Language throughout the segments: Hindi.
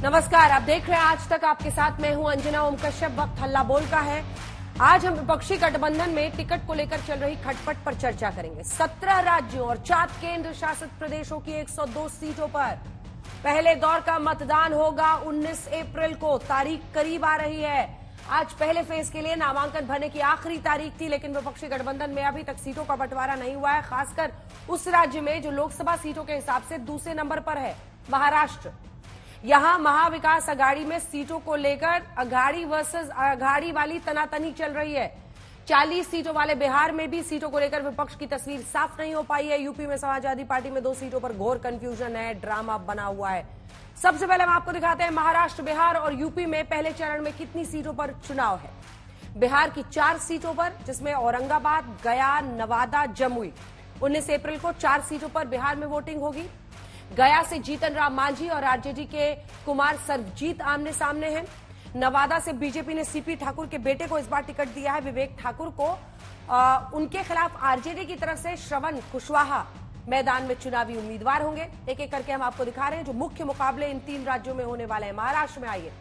नमस्कार, आप देख रहे हैं आज तक। आपके साथ मैं हूं अंजना ओम कश्यप। वक्त हल्ला बोल का है। आज हम विपक्षी गठबंधन में टिकट को लेकर चल रही खटपट पर चर्चा करेंगे। 17 राज्यों और 4 केंद्र शासित प्रदेशों की 102 सीटों पर पहले दौर का मतदान होगा 19 अप्रैल को। तारीख करीब आ रही है। आज पहले फेज के लिए नामांकन भरने की आखिरी तारीख थी, लेकिन विपक्षी गठबंधन में अभी तक सीटों का बंटवारा नहीं हुआ है। खासकर उस राज्य में जो लोकसभा सीटों के हिसाब से दूसरे नंबर पर है, महाराष्ट्र। यहां महाविकास अघाड़ी में सीटों को लेकर अघाड़ी वर्सेस अघाड़ी वाली तनातनी चल रही है। 40 सीटों वाले बिहार में भी सीटों को लेकर विपक्ष की तस्वीर साफ नहीं हो पाई है। यूपी में समाजवादी पार्टी में 2 सीटों पर घोर कंफ्यूजन है, ड्रामा बना हुआ है। सबसे पहले हम आपको दिखाते हैं महाराष्ट्र, बिहार और यूपी में पहले चरण में कितनी सीटों पर चुनाव है। बिहार की 4 सीटों पर, जिसमें औरंगाबाद, गया, नवादा, जमुई। 19 अप्रैल को 4 सीटों पर बिहार में वोटिंग होगी। गया से जीतन राम मांझी और आरजेडी के कुमार सर्वजीत आमने सामने हैं। नवादा से बीजेपी ने सीपी ठाकुर के बेटे को इस बार टिकट दिया है, विवेक ठाकुर को। उनके खिलाफ आरजेडी की तरफ से श्रवण कुशवाहा मैदान में चुनावी उम्मीदवार होंगे। एक एक करके हम आपको दिखा रहे हैं जो मुख्य मुकाबले इन 3 राज्यों में होने वाले हैं। महाराष्ट्र में आइए,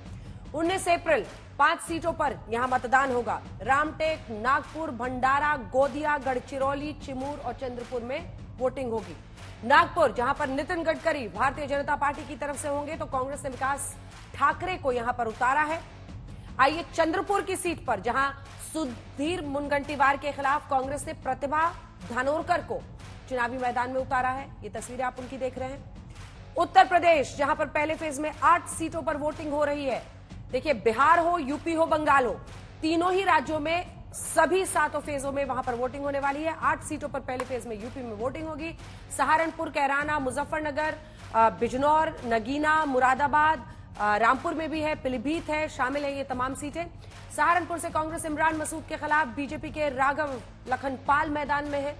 19 अप्रैल 5 सीटों पर यहां मतदान होगा। रामटेक, नागपुर, भंडारा, गोदिया, गढ़चिरौली, चिमूर और चंद्रपुर में वोटिंग होगी। नागपुर, जहां पर नितिन गडकरी भारतीय जनता पार्टी की तरफ से होंगे, तो कांग्रेस ने विकास ठाकरे को यहां पर उतारा है। आइए चंद्रपुर की सीट पर, जहां सुधीर मुनगंटीवार के खिलाफ कांग्रेस ने प्रतिभा धानोरकर को चुनावी मैदान में उतारा है। ये तस्वीरें आप उनकी देख रहे हैं। उत्तर प्रदेश, जहां पर पहले फेज में 8 सीटों पर वोटिंग हो रही है। देखिए, बिहार हो, यूपी हो, बंगाल हो, तीनों ही राज्यों में सभी 7 फेजों में वहां पर वोटिंग होने वाली है। 8 सीटों पर पहले फेज में यूपी में वोटिंग होगी। सहारनपुर, कैराना, मुजफ्फरनगर, बिजनौर, नगीना, मुरादाबाद, रामपुर में भी है, पीलीभीत है, शामिल है ये तमाम सीटें। सहारनपुर से कांग्रेस इमरान मसूद के खिलाफ बीजेपी के राघव लखनपाल मैदान में है।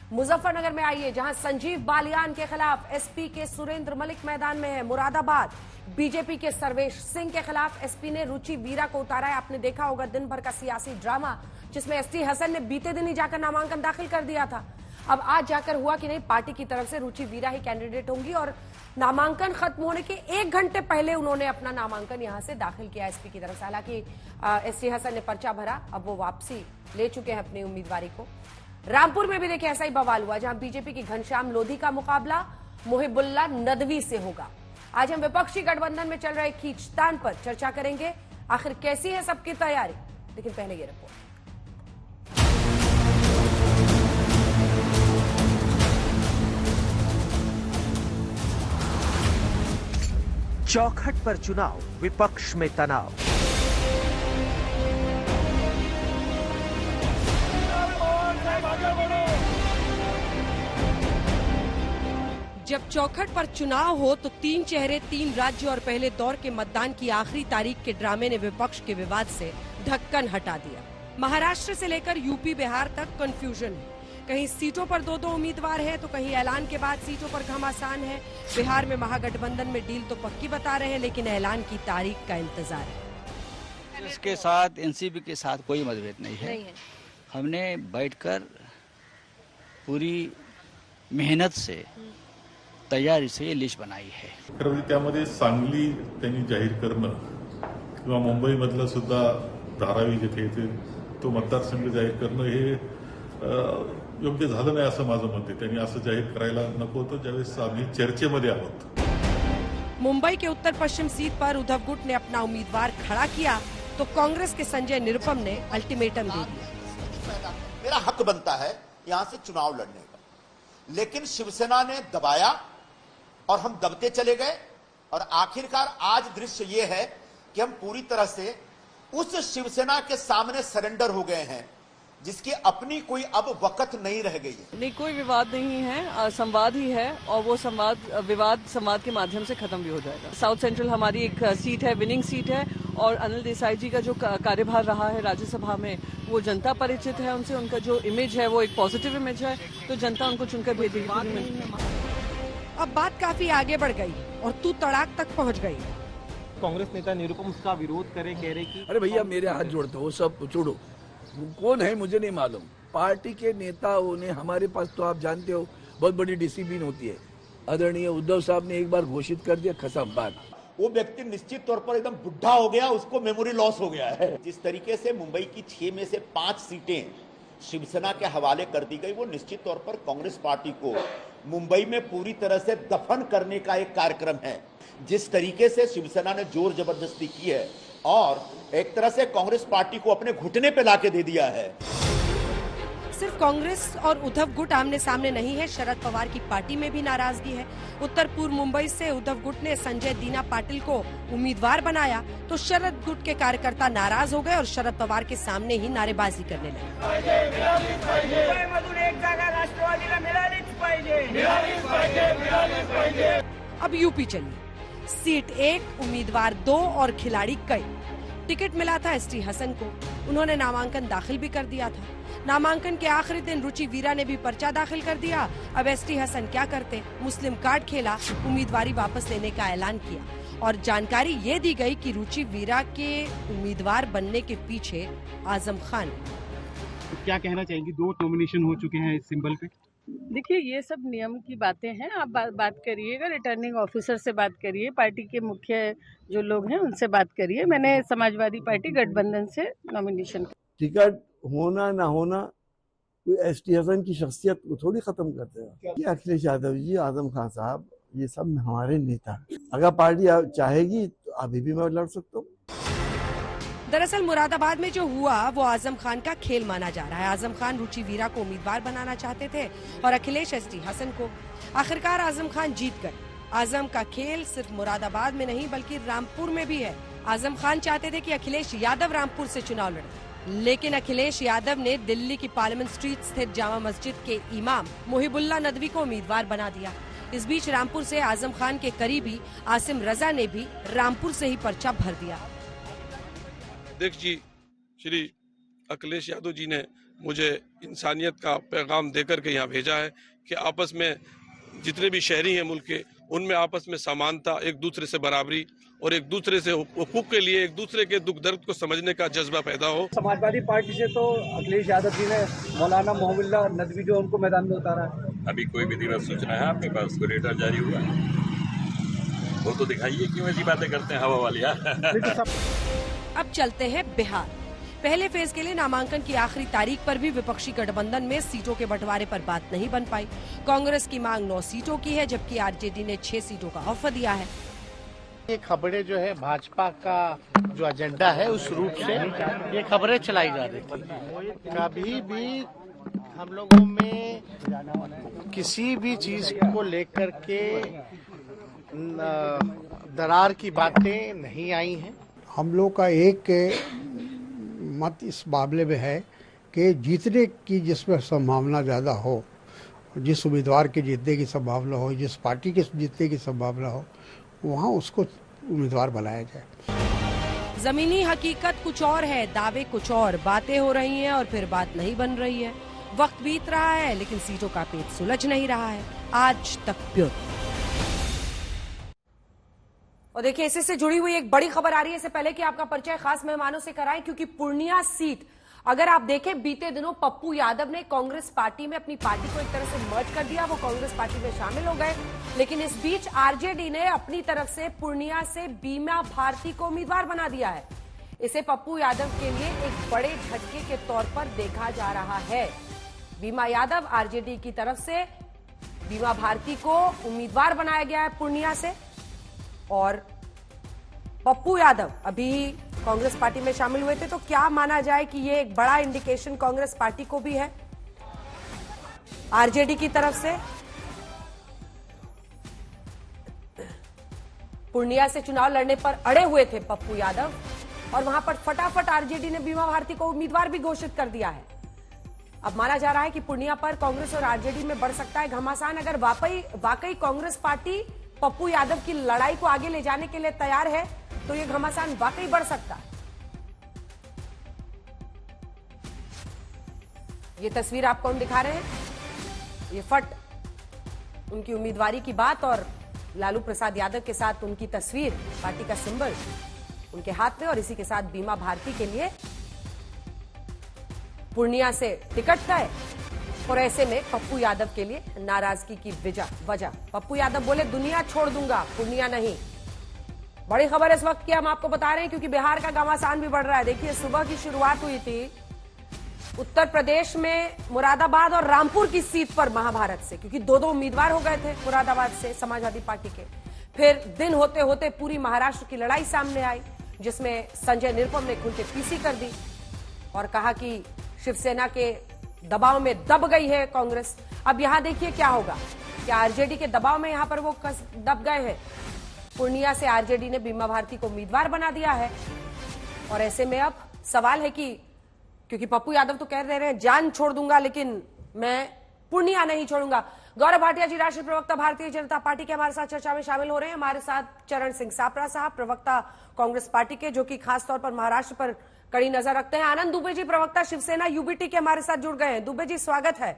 मुजफ्फरनगर में आइए, जहां संजीव बालियान के खिलाफ एसपी के सुरेंद्र मलिक मैदान में है। मुरादाबाद, बीजेपी के सर्वेश सिंह के खिलाफ एसपी ने रुचि वीरा को उतारा है। आपने देखा होगा दिन भर का सियासी ड्रामा, जिसमें एसटी हसन ने बीते दिन ही जाकर नामांकन दाखिल कर दिया था। अब आज जाकर हुआ कि नहीं, पार्टी की तरफ से रुचि वीरा ही कैंडिडेट होंगी और नामांकन खत्म होने के 1 घंटे पहले उन्होंने अपना नामांकन यहां से दाखिल किया एसपी की तरफ से। हालांकि एसटी हसन ने पर्चा भरा, अब वो वापसी ले चुके हैं अपनी उम्मीदवारी को। रामपुर में भी देखिए ऐसा ही बवाल हुआ, जहां बीजेपी की घनश्याम लोधी का मुकाबला मुहिबुल्ला नदवी से होगा। आज हम विपक्षी गठबंधन में चल रहे खींचतान पर चर्चा करेंगे। आखिर कैसी है सबकी तैयारी, लेकिन पहले ये रिपोर्ट। चौखट पर चुनाव, विपक्ष में तनाव। जब चौखट पर चुनाव हो तो 3 चेहरे, 3 राज्य और पहले दौर के मतदान की आखिरी तारीख के ड्रामे ने विपक्ष के विवाद से ढक्कन हटा दिया। महाराष्ट्र से लेकर यूपी, बिहार तक कंफ्यूजन है। कहीं सीटों पर 2-2 उम्मीदवार हैं, तो कहीं ऐलान के बाद सीटों पर घमासान है। बिहार में महागठबंधन में डील तो पक्की बता रहे हैं, लेकिन ऐलान की तारीख का इंतजार है। इसके साथ एनसीपी के साथ कोई मतभेद नहीं है। हमने बैठकर पूरी मेहनत से तयारी से ये लिस्ट बनाई है। खरं म्हणजे त्यामध्ये सांगली त्यांनी जाहीर करणं किंवा मुंबईमधलं सुद्धा धारावी जिथे येते तो मतदारसंघ जाहीर करणं हे योग्य झालं नाही असं माझं मत आहे। त्यांनी असं जाहीर करायला नको होतं ज्यावेळेस आम्ही चर्चेमध्ये आहोत। मुंबई के उत्तर पश्चिम सीट पर उद्धव गुट ने अपना उम्मीदवार खड़ा किया, तो कांग्रेस के संजय निरुपम ने अल्टीमेटम दे दिया। मेरा हक बनता है यहां से चुनाव लड़ने का, लेकिन शिवसेना ने दबाया और हम दबते चले गए और आखिरकार आज दृश्य ये है कि हम पूरी तरह से उस शिवसेना के सामने सरेंडर हो गए हैं जिसकी अपनी कोई अब वक़्त नहीं रह गई है। नहीं, कोई विवाद नहीं है, संवाद ही है और वो विवाद संवाद के माध्यम से खत्म भी हो जाएगा। साउथ सेंट्रल हमारी एक सीट है, विनिंग सीट है और अनिल देसाई जी का जो कार्यभार रहा है राज्यसभा में, वो जनता परिचित है उनसे, उनका जो इमेज है वो एक पॉजिटिव इमेज है, तो जनता उनको चुनकर भेजेगी। अब बात काफी आगे बढ़ गई और तू तड़ाक तक पहुंच गई। कांग्रेस नेता निरुपम उसका विरोध करे, कह रहे कि अरे भैया मेरे हाथ जोड़ते हो, सब छोड़ो, कौन है मुझे नहीं मालूम। पार्टी के नेताओं ने, हमारे पास तो आप जानते हो बहुत बड़ी डिसिप्लिन होती है। आदरणीय उद्धव साहब ने एक बार घोषित कर दिया, खत्म बात। वो व्यक्ति निश्चित तौर पर एकदम बुढ़ा हो गया, उसको मेमोरी लॉस हो गया है। जिस तरीके से मुंबई की 6 में से 5 सीटें शिवसेना के हवाले कर दी गई, वो निश्चित तौर पर कांग्रेस पार्टी को मुंबई में पूरी तरह से दफन करने का एक कार्यक्रम है। जिस तरीके से शिवसेना ने जोर जबरदस्ती की है और एक तरह से कांग्रेस पार्टी को अपने घुटने पे लाके दे दिया है। सिर्फ कांग्रेस और उद्धव गुट आमने सामने नहीं है, शरद पवार की पार्टी में भी नाराजगी है। उत्तर पूर्व मुंबई से उद्धव गुट ने संजय दीना पाटिल को उम्मीदवार बनाया तो शरद गुट के कार्यकर्ता नाराज हो गए और शरद पवार के सामने ही नारेबाजी करने लगे। अब यूपी चलिए। सीट 1, उम्मीदवार 2 और खिलाड़ी कई। टिकट मिला था एसटी हसन को, उन्होंने नामांकन दाखिल भी कर दिया था। नामांकन के आखिरी दिन रुचि वीरा ने भी पर्चा दाखिल कर दिया। अब एसटी हसन क्या करते, मुस्लिम कार्ड खेला, उम्मीदवारी वापस लेने का ऐलान किया और जानकारी ये दी गई कि रुचि वीरा के उम्मीदवार बनने के पीछे आजम खान। तो क्या कहना चाहेंगी, 2 नॉमिनेशन हो चुके हैं इस सिंबल पे? देखिए, ये सब नियम की बातें हैं। आप बात करिएगा, रिटर्निंग ऑफिसर से बात करिए, पार्टी के मुख्य जो लोग हैं उनसे बात करिए। मैंने समाजवादी पार्टी गठबंधन से नॉमिनेशन। टिकट होना ना होना कोई एसटी हसन की शख्सियत को थोड़ी खत्म करते हैं। ये अखिलेश यादव जी, आजम खान साहब, ये सब हमारे नेता। अगर पार्टी चाहेगी तो अभी भी मैं लड़ सकता हूँ। दरअसल मुरादाबाद में जो हुआ वो आजम खान का खेल माना जा रहा है। आजम खान रुचि वीरा को उम्मीदवार बनाना चाहते थे और अखिलेश एसटी हसन को। आखिरकार आजम खान जीत गए। आजम का खेल सिर्फ मुरादाबाद में नहीं बल्कि रामपुर में भी है। आजम खान चाहते थे कि अखिलेश यादव रामपुर से चुनाव लड़े, लेकिन अखिलेश यादव ने दिल्ली की पार्लियामेंट स्ट्रीट स्थित जामा मस्जिद के इमाम मोहिबुल्ला नदवी को उम्मीदवार बना दिया। इस बीच रामपुर से आजम खान के करीबी आसिम रजा ने भी रामपुर से ही पर्चा भर दिया। अध्यक्ष जी श्री अखिलेश यादव जी ने मुझे इंसानियत का पैगाम देकर के यहाँ भेजा है कि आपस में जितने भी शहरी हैं मुल्क के, उनमें आपस में समानता, एक दूसरे से बराबरी और एक दूसरे से हुकूक के लिए एक दूसरे के दुख दर्द को समझने का जज्बा पैदा हो। समाजवादी पार्टी से तो अखिलेश यादव जी ने मौलाना मोहम्मद नदवी जो उनको मैदान में उतारा है। अभी कोई विधिवत सूचना है आपके पास? कोई लेटर जारी हुआ है? वो तो दिखाइए, क्यों ऐसी बातें करते हैं हवा वाली। अब चलते हैं बिहार। पहले फेज के लिए नामांकन की आखिरी तारीख पर भी विपक्षी गठबंधन में सीटों के बंटवारे पर बात नहीं बन पाई। कांग्रेस की मांग 9 सीटों की है जबकि आरजेडी ने 6 सीटों का ऑफर दिया है। ये खबरें जो है भाजपा का जो एजेंडा है उस रूप से ये खबरें चलाई जा रही थी। कभी भी हम लोगों में किसी भी चीज को लेकर के दरार की बातें नहीं आई हैं। हम लोग का एक मत इस मामले में है कि जीतने की जिसमें संभावना ज़्यादा हो, जिस उम्मीदवार के जीतने की संभावना हो, जिस पार्टी के जीतने की संभावना हो, वहाँ उसको उम्मीदवार बनाया जाए। जमीनी हकीकत कुछ और है, दावे कुछ और, बातें हो रही हैं और फिर बात नहीं बन रही है। वक्त बीत रहा है लेकिन सीटों का पेच सुलझ नहीं रहा है। आज तक ब्यूरो। और देखिए, इसी से जुड़ी हुई एक बड़ी खबर आ रही है। इससे पहले कि आपका परिचय खास मेहमानों से कराएं, क्योंकि पूर्णिया सीट अगर आप देखें, बीते दिनों पप्पू यादव ने कांग्रेस पार्टी में अपनी पार्टी को एक तरह से मर्ज कर दिया, वो कांग्रेस पार्टी में शामिल हो गए। लेकिन इस बीच आरजेडी ने अपनी तरफ से पूर्णिया से बीमा भारती को उम्मीदवार बना दिया है। इसे पप्पू यादव के लिए एक बड़े झटके के तौर पर देखा जा रहा है। बीमा यादव आरजेडी की तरफ से बीमा भारती को उम्मीदवार बनाया गया है पूर्णिया से, और पप्पू यादव अभी कांग्रेस पार्टी में शामिल हुए थे। तो क्या माना जाए कि ये एक बड़ा इंडिकेशन कांग्रेस पार्टी को भी है आरजेडी की तरफ से। पूर्णिया से चुनाव लड़ने पर अड़े हुए थे पप्पू यादव और वहां पर फटाफट आरजेडी ने बीमा भारती को उम्मीदवार भी घोषित कर दिया है। अब माना जा रहा है कि पूर्णिया पर कांग्रेस और आरजेडी में बढ़ सकता है घमासान। अगर वाकई कांग्रेस पार्टी पप्पू यादव की लड़ाई को आगे ले जाने के लिए तैयार है तो ये घमासान वाकई बढ़ सकता है। ये तस्वीर आप कौन दिखा रहे हैं? ये फट उनकी उम्मीदवारी की बात और लालू प्रसाद यादव के साथ उनकी तस्वीर, पार्टी का सिंबल उनके हाथ में, और इसी के साथ बीमा भारती के लिए पूर्णिया से टिकट तय। और ऐसे में पप्पू यादव के लिए नाराजगी की वजह, पप्पू यादव बोले दुनिया छोड़ दूंगा, पूर्णिया नहीं। बड़ी खबर इस वक्त की हम आपको बता रहे हैं क्योंकि बिहार का घमासान भी बढ़ रहा है। देखिए, सुबह की शुरुआत हुई थी उत्तर प्रदेश में मुरादाबाद और रामपुर की सीट पर महाभारत से, क्योंकि दो उम्मीदवार हो गए थे मुरादाबाद से समाजवादी पार्टी के। फिर दिन होते होते पूरी महाराष्ट्र की लड़ाई सामने आई, जिसमें संजय निरुपम ने खुल के पीसी कर दी और कहा कि शिवसेना के दबाव में दब गई है कांग्रेस। अब यहां देखिए क्या होगा, क्या आरजेडी के दबाव में यहां पर वो दब गए हैं। पूर्णिया से आरजेडी ने बीमा भारती को उम्मीदवार बना दिया है और ऐसे में अब सवाल है कि, क्योंकि पप्पू यादव तो कह रहे हैं जान छोड़ दूंगा लेकिन मैं पूर्णिया नहीं छोड़ूंगा। गौरव भाटिया जी, राष्ट्रीय प्रवक्ता भारतीय जनता पार्टी के, हमारे साथ चर्चा में शामिल हो रहे हैं। हमारे साथ चरण सिंह सापरा साहब, प्रवक्ता कांग्रेस पार्टी के, जो कि खासतौर पर महाराष्ट्र पर कड़ी नजर रखते हैं। आनंद दुबे जी, प्रवक्ता शिवसेना यूबीटी के, हमारे साथ जुड़ गए हैं। दुबे जी, स्वागत है।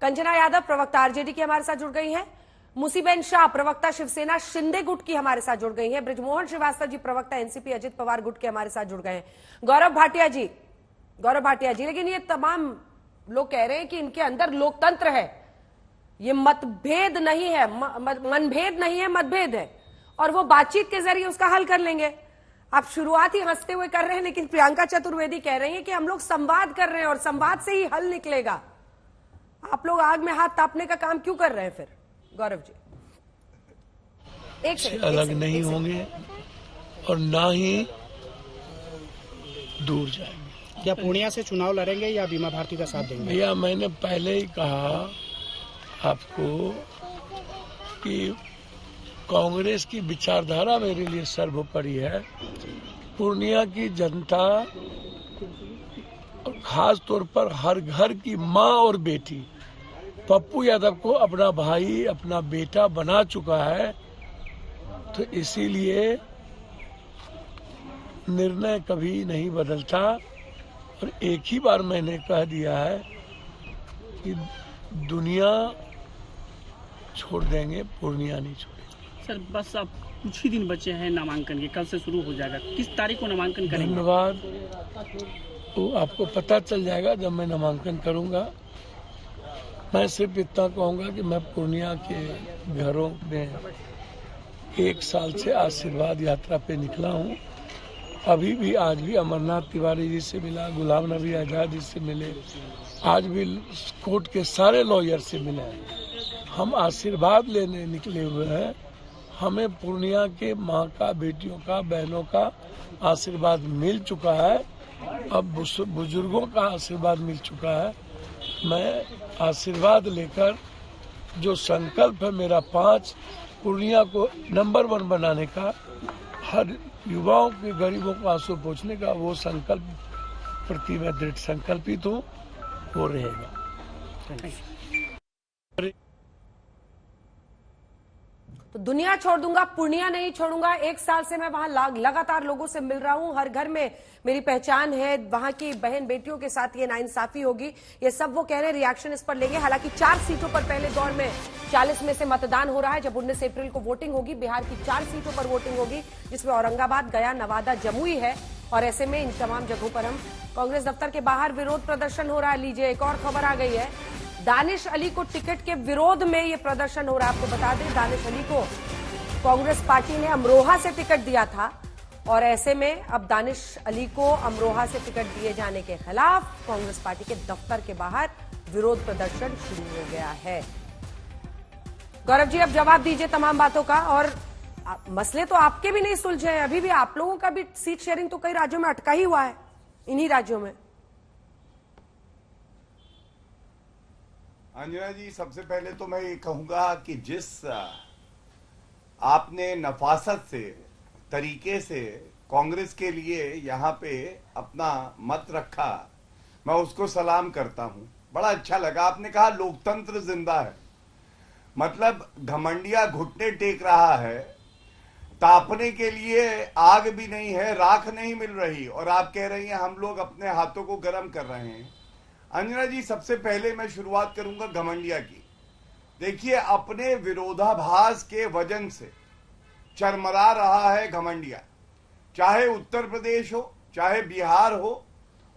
कंचना यादव, प्रवक्ता आरजेडी की, हमारे साथ जुड़ गई हैं। मुसीबेन शाह, प्रवक्ता शिवसेना शिंदे गुट की, हमारे साथ जुड़ गई हैं। ब्रिजमोहन श्रीवास्तव जी, प्रवक्ता एनसीपी अजित पवार गुट के, हमारे साथ जुड़ गए हैं। गौरव भाटिया जी, लेकिन ये तमाम लोग कह रहे हैं कि इनके अंदर लोकतंत्र है, ये मतभेद नहीं है, मनभेद नहीं है, मतभेद है और वो बातचीत के जरिए उसका हल कर लेंगे। आप शुरुआत ही हंसते हुए कर रहे हैं, लेकिन प्रियंका चतुर्वेदी कह रही हैं कि हम लोग संवाद कर रहे हैं और संवाद से ही हल निकलेगा। आप लोग आग में हाथ तापने का काम क्यों कर रहे हैं फिर? गौरव जी, एक सेकंड, अलग नहीं होंगे और ना ही दूर जाएंगे। क्या पूर्णिया से चुनाव लड़ेंगे या बीमा भारती का साथ देंगे? भैया, मैंने पहले ही कहा आपको कि कांग्रेस की विचारधारा मेरे लिए सर्वोपरि है। पूर्णिया की जनता और खास तौर पर हर घर की माँ और बेटी पप्पू यादव को अपना भाई, अपना बेटा बना चुका है, तो इसीलिए निर्णय कभी नहीं बदलता। और एक ही बार मैंने कह दिया है कि दुनिया छोड़ देंगे, पूर्णिया नहीं छोड़ेंगे। सर, बस अब कुछ ही दिन बचे हैं नामांकन के, कल से शुरू हो जाएगा। किस तारीख को नामांकन करेंगे? धन्यवाद, वो आपको पता चल जाएगा जब मैं नामांकन करूंगा। मैं सिर्फ इतना कहूंगा कि मैं पूर्णिया के घरों में 1 साल से आशीर्वाद यात्रा पे निकला हूं। अभी भी, आज भी अमरनाथ तिवारी जी से मिला, गुलाम नबी आजाद जी से मिले, आज भी कोर्ट के सारे लॉयर से मिले। हम आशीर्वाद लेने निकले हुए हैं। हमें पूर्णिया के माँ का, बेटियों का, बहनों का आशीर्वाद मिल चुका है, अब बुजुर्गों का आशीर्वाद मिल चुका है। मैं आशीर्वाद लेकर जो संकल्प है मेरा 5 पूर्णिया को नंबर 1 बनाने का, हर युवाओं के, गरीबों को आंसू पोंछने का, वो संकल्प प्रति मैं दृढ़ संकल्पित हूँ, वो रहेगा। तो दुनिया छोड़ दूंगा, पूर्णिया नहीं छोड़ूंगा। 1 साल से मैं वहां लगातार लोगों से मिल रहा हूं, हर घर में मेरी पहचान है, वहां की बहन बेटियों के साथ ये नाइंसाफी होगी, ये सब वो कह रहे हैं। रिएक्शन इस पर लेंगे। हालांकि 4 सीटों पर पहले दौर में 40 में से मतदान हो रहा है। जब 19 अप्रैल को वोटिंग होगी, बिहार की 4 सीटों पर वोटिंग होगी, जिसमें औरंगाबाद, गया, नवादा, जमुई है। और ऐसे में इन तमाम जगहों पर हम कांग्रेस दफ्तर के बाहर विरोध प्रदर्शन हो रहा है। लीजिए, एक और खबर आ गई है, दानिश अली को टिकट के विरोध में ये प्रदर्शन हो रहा है। आपको बता दें, दानिश अली को कांग्रेस पार्टी ने अमरोहा से टिकट दिया था और ऐसे में अब दानिश अली को अमरोहा से टिकट दिए जाने के खिलाफ कांग्रेस पार्टी के दफ्तर के बाहर विरोध प्रदर्शन शुरू हो गया है। गौरव जी, अब जवाब दीजिए तमाम बातों का। और मसले तो आपके भी नहीं सुलझे हैं, अभी भी आप लोगों का भी सीट शेयरिंग तो कई राज्यों में अटका ही हुआ है, इन्हीं राज्यों में। अंजना जी, सबसे पहले तो मैं ये कहूंगा कि जिस आपने नफासत से, तरीके से कांग्रेस के लिए यहाँ पे अपना मत रखा, मैं उसको सलाम करता हूं। बड़ा अच्छा लगा। आपने कहा लोकतंत्र जिंदा है, मतलब घमंडिया घुटने टेक रहा है, तापने के लिए आग भी नहीं है, राख नहीं मिल रही, और आप कह रही हैं हम लोग अपने हाथों को गर्म कर रहे हैं। अंजना जी, सबसे पहले मैं शुरुआत करूंगा घमंडिया की। देखिए, अपने विरोधाभास के वजन से चरमरा रहा है घमंडिया, चाहे उत्तर प्रदेश हो, चाहे बिहार हो,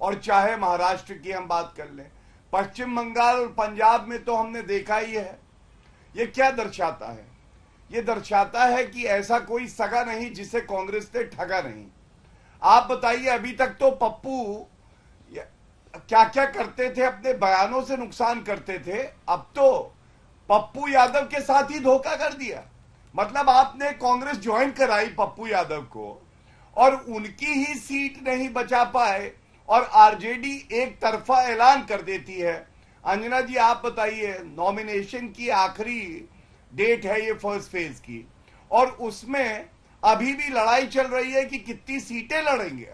और चाहे महाराष्ट्र की हम बात कर लें। पश्चिम बंगाल और पंजाब में तो हमने देखा ही है। ये क्या दर्शाता है ये दर्शाता है कि ऐसा कोई सगा नहीं जिसे कांग्रेस ने ठगा नहीं। आप बताइए, अभी तक तो पप्पू क्या क्या करते थे, अपने बयानों से नुकसान करते थे, अब तो पप्पू यादव के साथ ही धोखा कर दिया। मतलब आपने कांग्रेस ज्वाइन कराई पप्पू यादव को और उनकी ही सीट नहीं बचा पाए और आरजेडी एक तरफा ऐलान कर देती है। अंजना जी आप बताइए, नॉमिनेशन की आखिरी डेट है ये फर्स्ट फेज की, और उसमें अभी भी लड़ाई चल रही है कि कितनी सीटें लड़ेंगे।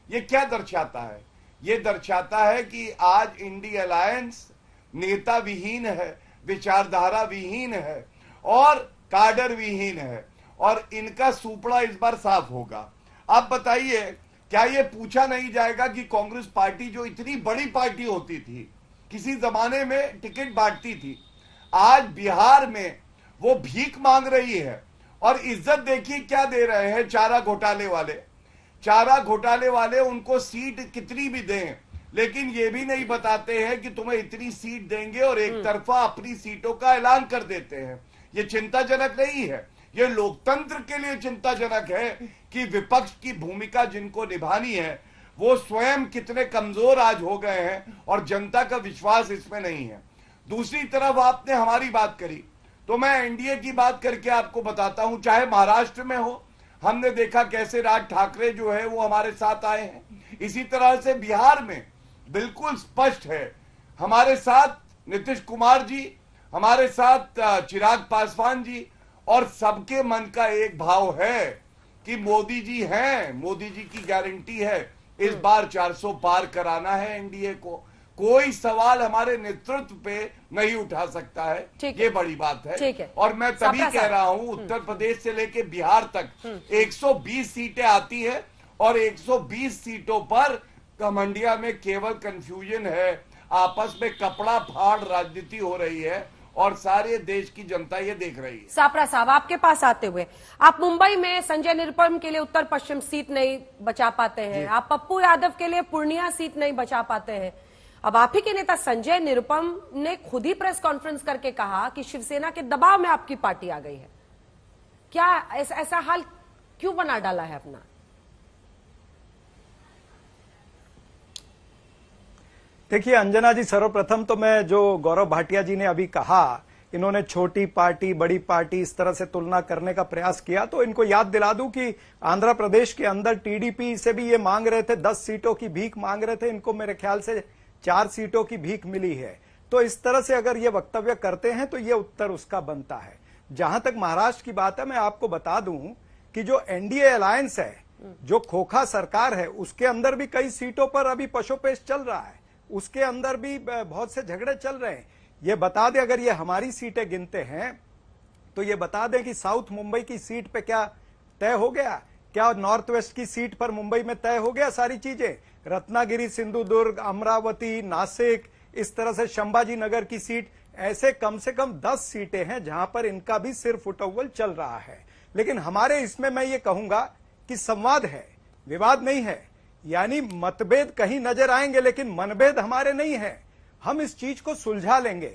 ये क्या दर्शाता है? ये दर्शाता है कि आज इंडी अलायंस नेता विहीन है, विचारधारा विहीन है और काडर विहीन है, और इनका सुपड़ा इस बार साफ होगा। आप बताइए, क्या ये पूछा नहीं जाएगा कि कांग्रेस पार्टी जो इतनी बड़ी पार्टी होती थी, किसी जमाने में टिकट बांटती थी, आज बिहार में वो भीख मांग रही है। और इज्जत देखिए क्या दे रहे हैं चारा घोटाले वाले। चारा घोटाले वाले उनको सीट कितनी भी दें, लेकिन ये भी नहीं बताते हैं कि तुम्हें इतनी सीट देंगे, और एक तरफा अपनी सीटों का ऐलान कर देते हैं। ये चिंताजनक नहीं है, ये लोकतंत्र के लिए चिंताजनक है कि विपक्ष की भूमिका जिनको निभानी है वो स्वयं कितने कमजोर आज हो गए हैं और जनता का विश्वास इसमें नहीं है। दूसरी तरफ आपने हमारी बात करी, तो मैं एनडीए की बात करके आपको बताता हूं। चाहे महाराष्ट्र में हो, हमने देखा कैसे राज ठाकरे जो है वो हमारे साथ आए हैं। इसी तरह से बिहार में बिल्कुल स्पष्ट है, हमारे साथ नीतीश कुमार जी, हमारे साथ चिराग पासवान जी, और सबके मन का एक भाव है कि मोदी जी हैं, मोदी जी की गारंटी है इस बार 400 पार कराना है एनडीए को। कोई सवाल हमारे नेतृत्व पे नहीं उठा सकता है, ये बड़ी बात है। और मैं तभी कह रहा हूं, उत्तर प्रदेश से लेके बिहार तक 120 सीटें आती है और 120 सीटों पर घमंडिया में केवल कंफ्यूजन है, आपस में कपड़ा फाड़ राजनीति हो रही है और सारे देश की जनता ये देख रही है। सापरा साहब, आपके पास आते हुए, आप मुंबई में संजय निरुपम के लिए उत्तर पश्चिम सीट नहीं बचा पाते हैं, आप पप्पू यादव के लिए पूर्णिया सीट नहीं बचा पाते हैं। अब आप ही के नेता संजय निरुपम ने खुद ही प्रेस कॉन्फ्रेंस करके कहा कि शिवसेना के दबाव में आपकी पार्टी आ गई है। क्या ऐसा हाल क्यों बना डाला है अपना? देखिए अंजना जी, सर्वप्रथम तो मैं जो गौरव भाटिया जी ने अभी कहा, इन्होंने छोटी पार्टी बड़ी पार्टी इस तरह से तुलना करने का प्रयास किया, तो इनको याद दिला दूं कि आंध्र प्रदेश के अंदर टीडीपी से भी ये मांग रहे थे, 10 सीटों की भीख मांग रहे थे, इनको मेरे ख्याल से 4 सीटों की भीख मिली है। तो इस तरह से अगर ये वक्तव्य करते हैं तो ये उत्तर उसका बनता है। जहां तक महाराष्ट्र की बात है, मैं आपको बता दूं कि जो एनडीए अलायंस है, जो खोखा सरकार है, उसके अंदर भी कई सीटों पर अभी पशोपेश चल रहा है, उसके अंदर भी बहुत से झगड़े चल रहे हैं। ये बता दें, अगर ये हमारी सीटें गिनते हैं तो ये बता दें कि साउथ मुंबई की सीट पे क्या तय हो गया, क्या नॉर्थ वेस्ट की सीट पर मुंबई में तय हो गया सारी चीजें, रत्नागिरी, सिंधुदुर्ग, अमरावती, नासिक, इस तरह से संभाजी नगर की सीट, ऐसे कम से कम 10 सीटें हैं जहां पर इनका भी सिर फुटअव्वल चल रहा है। लेकिन हमारे इसमें मैं ये कहूंगा कि संवाद है, विवाद नहीं है। यानी मतभेद कहीं नजर आएंगे लेकिन मनभेद हमारे नहीं है, हम इस चीज को सुलझा लेंगे।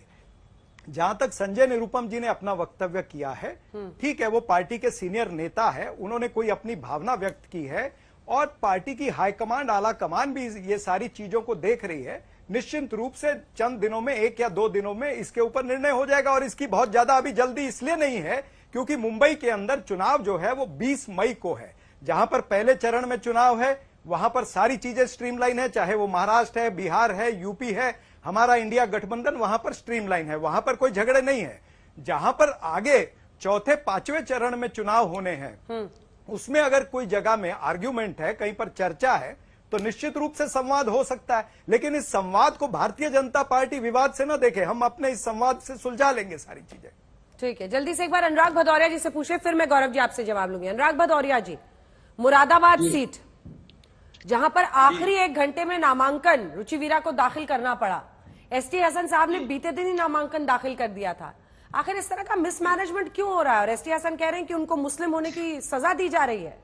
जहां तक संजय निरुपम जी ने अपना वक्तव्य किया है, ठीक है, वो पार्टी के सीनियर नेता है, उन्होंने कोई अपनी भावना व्यक्त की है और पार्टी की हाईकमांड, आला कमान भी ये सारी चीजों को देख रही है। निश्चित रूप से चंद दिनों में, 1 या 2 दिनों में इसके ऊपर निर्णय हो जाएगा। और इसकी बहुत ज्यादा अभी जल्दी इसलिए नहीं है क्योंकि मुंबई के अंदर चुनाव जो है वो 20 मई को है। जहां पर पहले चरण में चुनाव है वहां पर सारी चीजें स्ट्रीमलाइन है, चाहे वो महाराष्ट्र है, बिहार है, यूपी है, हमारा इंडिया गठबंधन वहां पर स्ट्रीमलाइन है, वहां पर कोई झगड़े नहीं है। जहां पर आगे चौथे 5वें चरण में चुनाव होने हैं, उसमें अगर कोई जगह में आर्ग्यूमेंट है, कहीं पर चर्चा है, तो निश्चित रूप से संवाद हो सकता है। लेकिन इस संवाद को भारतीय जनता पार्टी विवाद से न देखे, हम अपने इस संवाद से सुलझा लेंगे सारी चीजें। ठीक है, जल्दी से एक बार अनुराग भदौरिया जी से पूछे, फिर मैं गौरव जी आपसे जवाब लूंगी। अनुराग भदौरिया जी, मुरादाबाद सीट जहां पर आखिरी 1 घंटे में नामांकन रुचि वीरा को दाखिल करना पड़ा, एसटी हसन साहब ने बीते दिन ही नामांकन दाखिल कर दिया था। आखिर इस तरह का मिसमैनेजमेंट क्यों हो रहा है? और एसटी हसन कह रहे हैं कि उनको मुस्लिम होने की सजा दी जा रही है।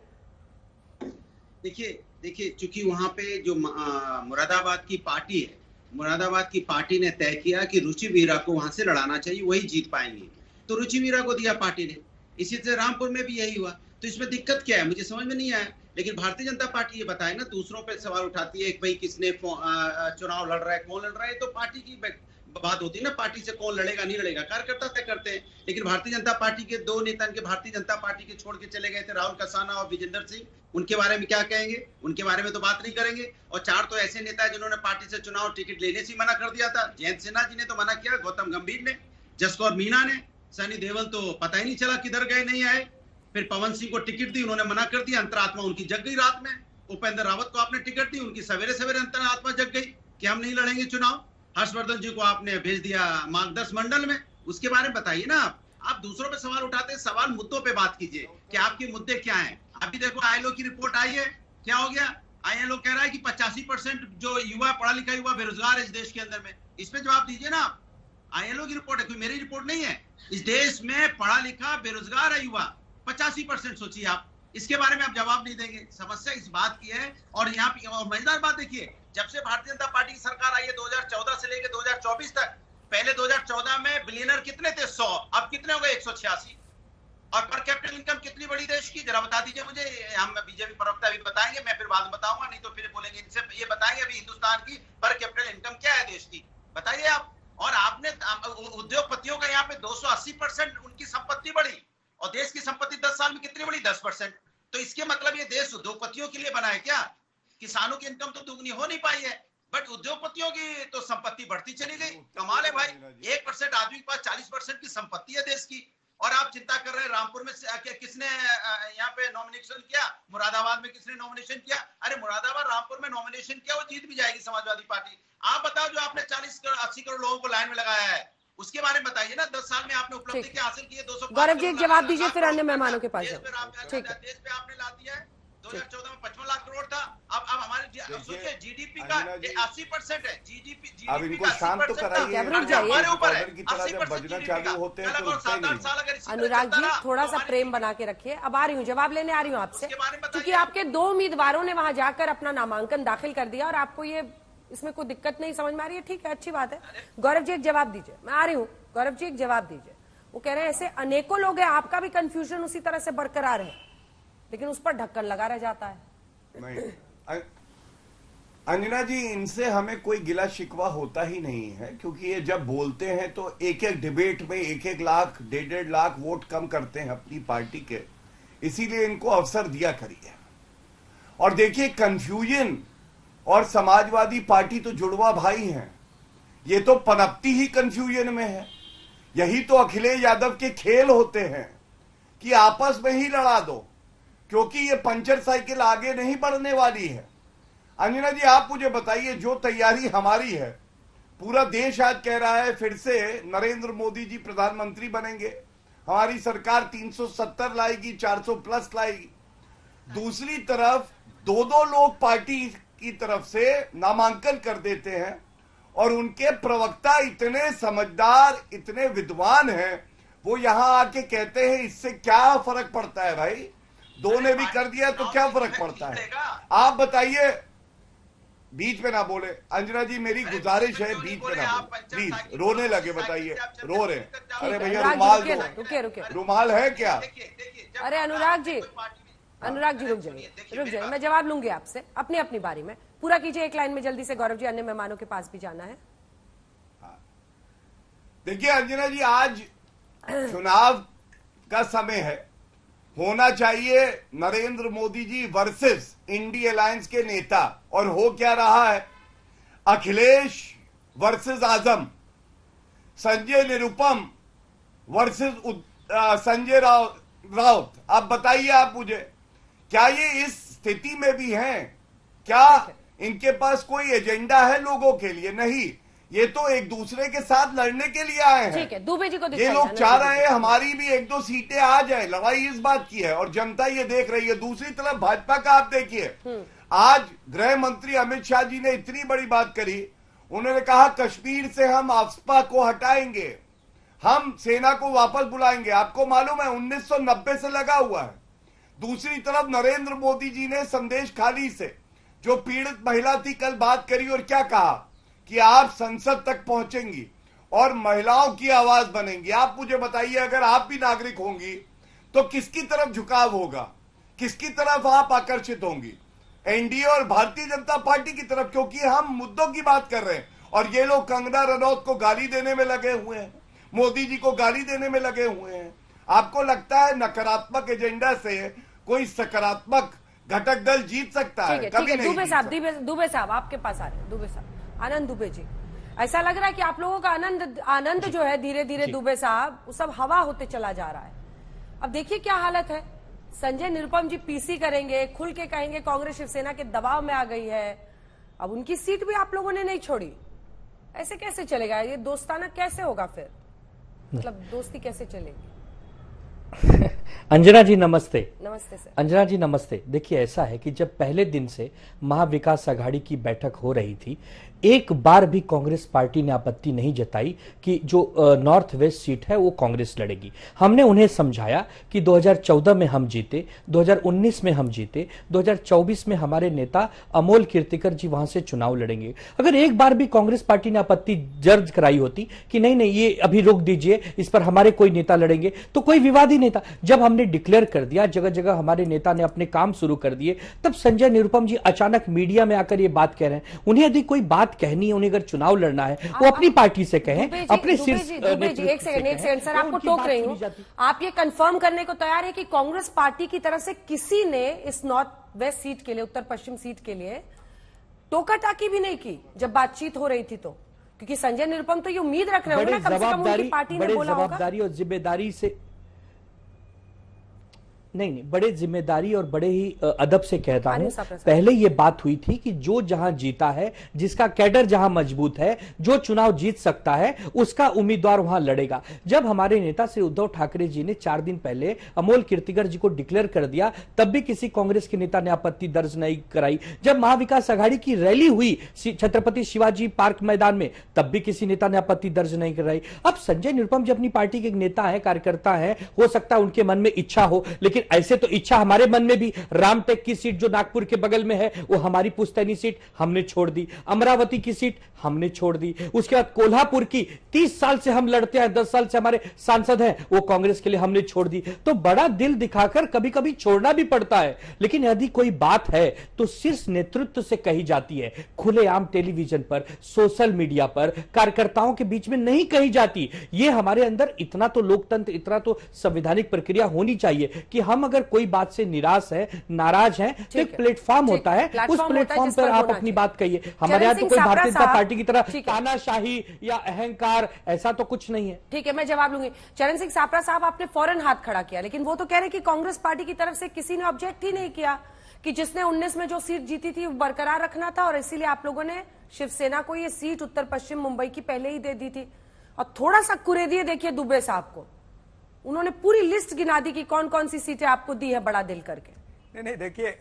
देखिए चूंकि वहां पे जो मुरादाबाद की पार्टी है, मुरादाबाद की पार्टी ने तय किया कि रुचि वीरा को वहां से लड़ाना चाहिए, वही जीत पाएंगे, तो रुचि वीरा को दिया पार्टी ने। इसी तरह रामपुर में भी यही हुआ। तो इसमें दिक्कत क्या है, मुझे समझ में नहीं आया। लेकिन भारतीय जनता पार्टी ये बताए ना, दूसरों पे सवाल उठाती है कि भाई किसने चुनाव लड़ रहा है, कौन लड़ रहा है, तो पार्टी की बात होती है ना, पार्टी से कौन लड़ेगा नहीं लड़ेगा कार्यकर्ता तय करते हैं। लेकिन भारतीय जनता पार्टी के दो नेता इनके भारतीय जनता पार्टी के छोड़ के चले गए थे, राहुल कसाना और विजेंद्र सिंह, उनके बारे में क्या कहेंगे? उनके बारे में तो बात नहीं करेंगे। और 4 तो ऐसे नेता है जिन्होंने पार्टी से चुनाव टिकट लेने से मना कर दिया था। जयंत सिन्हा जी ने तो मना किया, गौतम गंभीर ने, जसकौर मीना ने, सनी देओल तो पता ही नहीं चला किधर गए, नहीं आए। फिर पवन सिंह को टिकट दी, उन्होंने मना कर दिया, अंतरात्मा उनकी जग गई रात में। उपेंद्र रावत को आपने टिकट दी, उनकी सवेरे सवेरे अंतरात्मा जग गई कि हम नहीं लड़ेंगे चुनाव। हर्षवर्धन जी को आपने भेज दिया मार्गदर्शन मंडल में, उसके बारे में बताइए ना। आप दूसरों पे सवाल उठाते हैं, सवाल मुद्दों पे बात कीजिए कि आपके मुद्दे क्या हैं। अभी देखो आईएलओ की रिपोर्ट आई है, क्या हो गया? आईएलओ कह रहा है कि 85% जो युवा, पढ़ा लिखा युवा बेरोजगार है इस देश के अंदर में। इस पे जवाब दीजिए ना। आईएलओ की रिपोर्ट है, कोई मेरी रिपोर्ट नहीं है। इस देश में पढ़ा लिखा बेरोजगार है युवा 85%। सोचिए आप, इसके बारे में आप जवाब नहीं देंगे। समस्या इस बात की है। और यहाँ पे और मजेदार बात देखिए, जब से भारतीय जनता पार्टी की सरकार आई है 2014 से लेकर 2024 तक, पहले 2014 में बिलियनर कितने थे? 100, अब कितने हो गए? 186। और पर कैपिटल इनकम कितनी बड़ी देश की, जरा बता दीजिए मुझे। हम बीजेपी प्रवक्ता भी बताएंगे, मैं फिर बाद में बताऊंगा, नहीं तो फिर बोलेंगे इनसे ये बताएंगे अभी हिंदुस्तान की पर कैपिटल इनकम क्या है देश की, बताइए आप। और आपने उद्योगपतियों का यहाँ पे 280% उनकी संपत्ति बढ़ी, और देश की संपत्ति 10 साल में कितनी बढ़ी? 10%। तो इसके मतलब ये देश उद्योगपतियों के लिए बना है क्या? किसानों की इनकम तो दुगनी हो नहीं पाई है, बट उद्योगपतियों की तो संपत्ति बढ़ती चली गई। कमाल है भाई, 1% आदमी के पास 40% की संपत्ति है देश की। और आप चिंता कर रहे हैं रामपुर में किसने यहाँ पे नॉमिनेशन किया, मुरादाबाद में किसने नॉमिनेशन किया? अरे मुरादाबाद रामपुर में नॉमिनेशन किया, वो जीत भी जाएगी समाजवादी पार्टी। आप बताओ, जो आपने 40-80 करोड़ लोगों को लाइन में लगाया है, उसके बारे में बताइए ना। 10 साल में आपने उपलब्धि क्या हासिल की है? 200। गौरव जी एक जवाब दीजिए, फिर अन्य मेहमानों के पास जाओ। ठीक है, देश पे आपने ला दिया है। 2014 में 55 लाख करोड़ था, अब हमारे सोचिए जीडीपी का 80% है। जीडीपी अब इनको शांत तो कराइए, हमारे ऊपर है की तरह जब बजना चालू होते हैं तो रुकते नहीं। अनुराग जी थोड़ा सा प्रेम बना के रखिए। अब आ रही हूँ, जवाब लेने आ रही हूँ आपसे, क्योंकि आपके 2 उम्मीदवारों ने वहां जाकर अपना नामांकन दाखिल कर दिया और आपको ये इसमें कोई दिक्कत नहीं समझ में आ रही है। ठीक है, अच्छी बात है। गौरव जी एक जवाब दीजिए, मैं आ रही हूँ। गौरव जी एक जवाब दीजिए। वो कह रहे हैं ऐसे अनेकों लोग हैं, आपका भी कंफ्यूजन उसी तरह से बरकरार है, लेकिन उस पर ढक्कन लगा रह जाता है। नहीं अंजना जी, इनसे हमें कोई गिला शिकवा होता ही नहीं है, क्योंकि ये जब बोलते हैं तो एक डिबेट में 1 लाख 1.5 लाख वोट कम करते हैं अपनी पार्टी के, इसीलिए इनको अवसर दिया करिए। और देखिए, कंफ्यूजन और समाजवादी पार्टी तो जुड़वा भाई हैं, ये तो पनपती ही कंफ्यूजन में है। यही तो अखिलेश यादव के खेल होते हैं कि आपस में ही लड़ा दो, क्योंकि ये पंचर साइकिल आगे नहीं बढ़ने वाली है। अंजना जी आप मुझे बताइए, जो तैयारी हमारी है, पूरा देश आज कह रहा है फिर से नरेंद्र मोदी जी प्रधानमंत्री बनेंगे, हमारी सरकार 370 लाएगी, 400 प्लस लाएगी। दूसरी तरफ 2 लोग पार्टी की तरफ से नामांकन कर देते हैं, और उनके प्रवक्ता इतने समझदार, इतने विद्वान हैं, वो यहां आके कहते हैं इससे क्या फर्क पड़ता है भाई, 2 ने भी कर दिया तो क्या फर्क पड़ता है। आप बताइए, बीच में ना बोले। अंजना जी मेरी गुजारिश है, बीच में ना बोले प्लीज। रोने लगे, बताइए रो रहे। अरे भैया रुमाल दो, रुके रुमाल है क्या? अरे अनुराग जी रुक जाइए, मैं जवाब लूंगी आपसे अपनी अपनी बारी में। पूरा कीजिए एक लाइन में जल्दी से गौरव जी, अन्य मेहमानों के पास भी जाना है। देखिए अंजना जी, आज चुनाव का समय है, होना चाहिए Narendra Modi ji versus INDI alliance के नेता, और हो क्या रहा है? अखिलेश वर्सेस आजम, संजय निरुपम वर्सेस संजय राउत। अब बताइए आप मुझे, क्या ये इस स्थिति में भी हैं? क्या इनके पास कोई एजेंडा है लोगों के लिए? नहीं, ये तो एक दूसरे के साथ लड़ने के लिए आए हैं। ठीक है, दुबे जी को ये लोग चाह रहे हैं हमारी भी 1-2 सीटें आ जाए, लड़ाई इस बात की है, और जनता ये देख रही है। दूसरी तरफ भाजपा का आप देखिए, आज गृह मंत्री अमित शाह जी ने इतनी बड़ी बात करी, उन्होंने कहा कश्मीर से हम आफ्सपा को हटाएंगे, हम सेना को वापस बुलाएंगे। आपको मालूम है 1990 से लगा हुआ है। दूसरी तरफ नरेंद्र मोदी जी ने संदेश खाली से जो पीड़ित महिला थी कल बात करी, और क्या कहा कि आप संसद तक पहुंचेंगी और महिलाओं की आवाज बनेंगी। आप मुझे बताइए, अगर आप भी नागरिक होंगी तो किसकी तरफ झुकाव होगा, किसकी तरफ आप आकर्षित होंगी? एनडीए और भारतीय जनता पार्टी की तरफ, क्योंकि हम मुद्दों की बात कर रहे हैं और ये लोग कंगना रनौत को गाली देने में लगे हुए हैं, मोदी जी को गाली देने में लगे हुए हैं। आपको लगता है नकारात्मक एजेंडा से कोई सकारात्मक घटक दल जीत सकता है? कभी नहीं। दुबे साहब आपके पास आ रहे हैं। दुबे साहब, आनंद दुबे जी, ऐसा लग रहा है कि आप लोगों का आनंद जो है धीरे धीरे दुबे साहब वो सब हवा होते चला जा रहा है। अब देखिए क्या हालत है। संजय निरुपम जी पीसी करेंगे, खुल के कहेंगे कांग्रेस शिवसेना के दबाव में आ गई है। अब उनकी सीट भी आप लोगों ने नहीं छोड़ी। ऐसे कैसे चलेगा? ये दोस्ताना कैसे होगा फिर? मतलब दोस्ती कैसे चलेगी? अंजना जी नमस्ते। नमस्ते सर। अंजना जी नमस्ते। देखिए ऐसा है कि जब पहले दिन से महाविकास आघाड़ी की बैठक हो रही थी, एक बार भी कांग्रेस पार्टी ने आपत्ति नहीं जताई कि जो नॉर्थ वेस्ट सीट है वो कांग्रेस लड़ेगी। हमने उन्हें समझाया कि 2014 में हम जीते, 2019 में हम जीते, 2024 में हमारे नेता अमोल कीर्तिकर जी वहां से चुनाव लड़ेंगे। अगर एक बार भी कांग्रेस पार्टी ने आपत्ति दर्ज कराई होती कि नहीं नहीं ये अभी रोक दीजिए, इस पर हमारे कोई नेता लड़ेंगे, तो कोई विवाद ही नहीं था। जब हमने डिक्लेयर कर दिया, जगह जगह हमारे नेता ने अपने काम शुरू कर दिए, तब संजय निरुपम जी अचानक मीडिया में आकर ये बात कह रहे हैं। उन्हें यदि कोई बात कहनी है, उन्हें अगर चुनाव लड़ना है वो अपनी पार्टी से कहें, अपने शीर्ष एक सेकंड सर, आपको टोक रही हूं। आप ये कंफर्म करने को तैयार है कि कांग्रेस पार्टी की तरफ से किसी ने इस नॉर्थ वेस्ट सीट के लिए, उत्तर पश्चिम सीट के लिए टोका टाकी भी नहीं की जब बातचीत हो रही थी? तो क्योंकि संजय निरुपम तो ये उम्मीद रख रहे हो ना, कम से कम उनकी पार्टी ने बोला होगा। जवाबदारी और जिम्मेदारी से नहीं, बड़े जिम्मेदारी और बड़े ही अदब से कहता हूं, पहले ये बात हुई थी कि जो जहां जीता है, जिसका कैडर जहां मजबूत है, जो चुनाव जीत सकता है, उसका उम्मीदवार वहां लड़ेगा। जब हमारे नेता श्री उद्धव ठाकरे जी ने 4 दिन पहले अमोल कीर्तिकर जी को डिक्लेयर कर दिया, तब भी किसी कांग्रेस के नेता ने आपत्ति दर्ज नहीं कराई। जब महाविकास आघाड़ी की रैली हुई छत्रपति शिवाजी पार्क मैदान में, तब भी किसी नेता ने आपत्ति दर्ज नहीं कराई। अब संजय निरुपम जी अपनी पार्टी के एक नेता है, कार्यकर्ता है, हो सकता है उनके मन में इच्छा हो, लेकिन ऐसे तो इच्छा हमारे मन में भी। रामटेक की सीट जो नागपुर के बगल में है वो हमारी पुश्तैनी सीट हमने छोड़ दी, अमरावती की सीट हमने छोड़ दी, उसके बाद कोल्हापुर की 30 साल से हम लड़ते हैं, 10 साल से हमारे सांसद हैं, वो कांग्रेस के लिए हमने छोड़ दी। तो बड़ा दिल दिखाकर कभी कभी छोड़ना भी पड़ता है, लेकिन यदि कोई बात है तो शीर्ष नेतृत्व से कही जाती है, खुलेआम टेलीविजन पर, सोशल मीडिया पर, कार्यकर्ताओं के बीच में नहीं कही जाती। ये हमारे अंदर इतना तो लोकतंत्र, इतना तो संवैधानिक प्रक्रिया होनी चाहिए कि हम अगर कोई बात से निराश है, नाराज है, तो एक प्लेटफॉर्म होता है, उस प्लेटफॉर्म पर आप अपनी बात कहिए। हमारे यहाँ तो कोई भारतीय जनता पार्टी की तरह तानाशाही या अहंकार ऐसा तो कुछ नहीं है। ठीक है, मैं जवाब लूंगी। चरण सिंह सापरा साहब, आपने फौरन हाथ खड़ा किया, लेकिन वो तो कह रहे कि कांग्रेस पार्टी की तरफ से किसी ने ऑब्जेक्ट ही नहीं किया कि जिसने 19 में जो सीट जीती थी बरकरार रखना था, और इसीलिए आप लोगों ने शिवसेना को ये सीट उत्तर पश्चिम मुंबई की पहले ही दे दी थी। और थोड़ा सा कुरेदिए देखिए दुबे साहब को, उन्होंने पूरी लिस्ट गिना दी कि कौन कौन सी सीटें आपको दी है बड़ा दिल करके। नहीं देखिए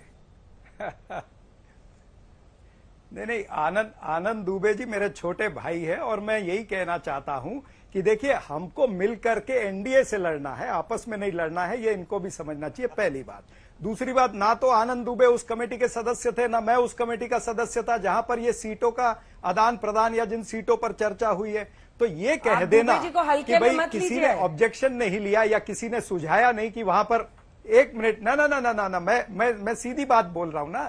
नहीं आनंद दुबे जी मेरे छोटे भाई है, और मैं यही कहना चाहता हूं कि देखिए हमको मिल करके एनडीए से लड़ना है, आपस में नहीं लड़ना है, ये इनको भी समझना चाहिए, पहली बात। दूसरी बात, ना तो आनंद दुबे उस कमेटी के सदस्य थे, ना मैं उस कमेटी का सदस्य था जहां पर ये सीटों का आदान प्रदान या जिन सीटों पर चर्चा हुई है। तो ये कह देना कि भाई किसी ने ऑब्जेक्शन नहीं लिया या किसी ने सुझाया नहीं कि वहां पर, एक मिनट, ना ना ना ना ना, ना मैं सीधी बात बोल रहा हूं ना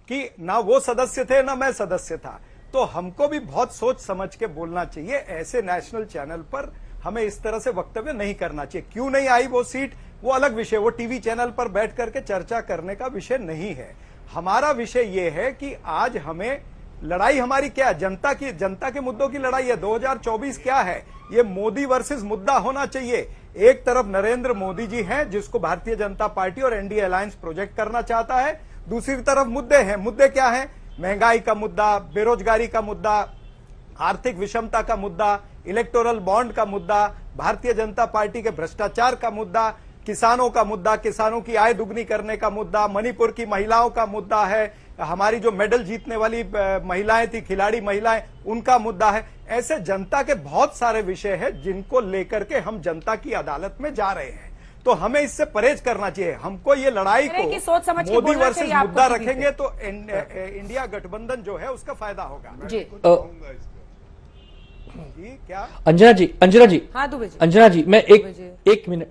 कि ना वो सदस्य थे ना मैं सदस्य था। तो हमको भी बहुत सोच समझ के बोलना चाहिए। ऐसे नेशनल चैनल पर हमें इस तरह से वक्तव्य नहीं करना चाहिए। क्यों नहीं आई वो सीट, वो अलग विषय, वो टीवी चैनल पर बैठ करके चर्चा करने का विषय नहीं है। हमारा विषय ये है कि आज हमें लड़ाई हमारी क्या है, जनता के मुद्दों की लड़ाई है। 2024 क्या है, ये मोदी वर्सेस मुद्दा होना चाहिए। एक तरफ नरेंद्र मोदी जी हैं जिसको भारतीय जनता पार्टी और एनडीए अलायंस प्रोजेक्ट करना चाहता है, दूसरी तरफ मुद्दे हैं। मुद्दे क्या हैं? महंगाई का मुद्दा, बेरोजगारी का मुद्दा, आर्थिक विषमता का मुद्दा, इलेक्टोरल बॉन्ड का मुद्दा, भारतीय जनता पार्टी के भ्रष्टाचार का मुद्दा, किसानों का मुद्दा, किसानों की आय दुगनी करने का मुद्दा, मणिपुर की महिलाओं का मुद्दा है, हमारी जो मेडल जीतने वाली महिलाएं थी, खिलाड़ी महिलाएं, उनका मुद्दा है। ऐसे जनता के बहुत सारे विषय हैं जिनको लेकर के हम जनता की अदालत में जा रहे हैं। तो हमें इससे परहेज करना चाहिए। हमको ये लड़ाई को मोदी वर्सेस मुद्दा रखेंगे तो इंडिया गठबंधन जो है उसका फायदा होगा। जी क्या अंजना जी हाँ दुबे जी, अंजना जी मैं एक मिनट,